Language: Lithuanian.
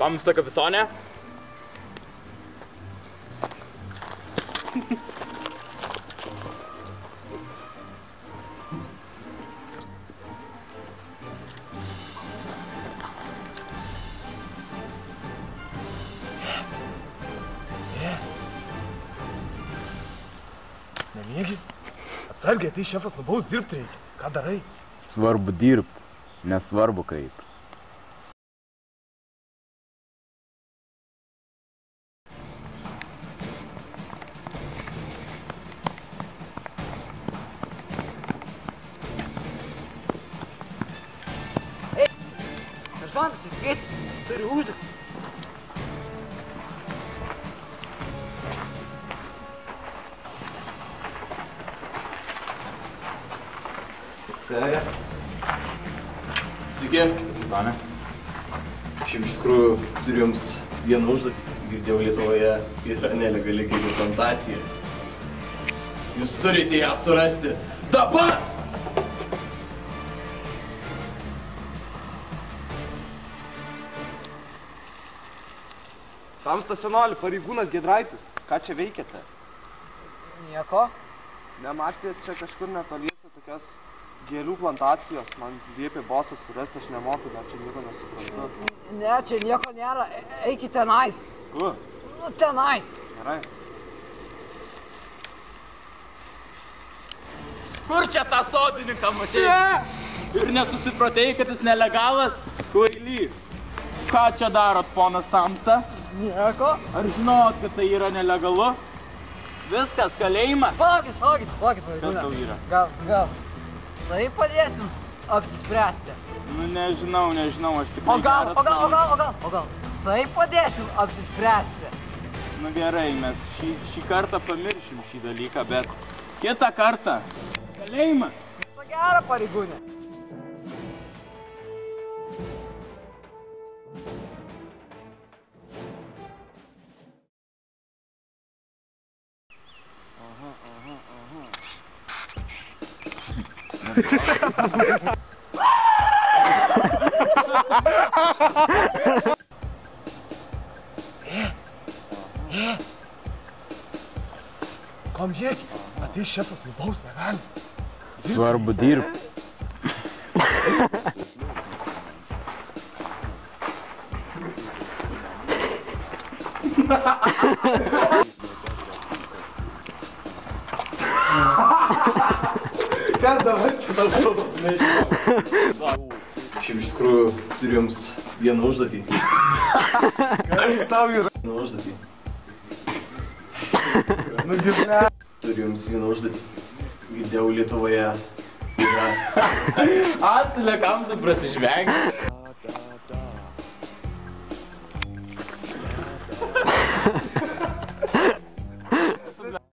Pamesta kapitonė. Nemiegi? Atsargiai, tai šefas nubaus dirbti reikia. Ką darai? Svarbu dirbt, nesvarbu kaip. Ei, seržantas įspėti, turi uždegti. Serė. Sveiki. Kapitone. Šiaip iš tikrųjų turiu jums vieną užduotį. Girdėjau, Lietuvoje yra nelegali gėlių plantacija. Jūs turite ją surasti dabar! Tamsta senoli, pareigūnas Giedraitis. Ką čia veikiate? Nieko. Nematėte čia kažkur netoliese tokios gėlių plantacijos? Man liepė bosas surasti, aš nemoku, dar čia nieko nesuprantu. Ne, čia nieko nėra. Eikit tenais. Kur? Nu, tenais. Gerai. Kur čia tą sodininką matei? Čia! Ir nesusipratėjai, kad jis nelegalas? Kvaily. Ką čia darot, ponas Tamsta? Nieko. Ar žinot, kad tai yra nelegalu? Viskas, kalėjimas. Palaukit, Kas tau yra? Gal. Tai padės jums apsispręsti. Nu, nežinau, aš tikrai O gal. Tai padės jums apsispręsti. Nu gerai, mes šį kartą pamiršim šį dalyką, bet kitą kartą kalėjimas. Viso gero, pareigūnė. Komjėk, ateis šefas nubaus, negali. Svarbu dirbt. Kas dabar čia tau? Nežinau. Šiaip iš tikrųjų turiu jums vieną užduotį. Kas tau yra? Vieną užduotį. Nu, gyvne. Turiu jums vieną užduotį. Girdėjau, Lietuvoje yra... Asilė, kam tu prasižvengi?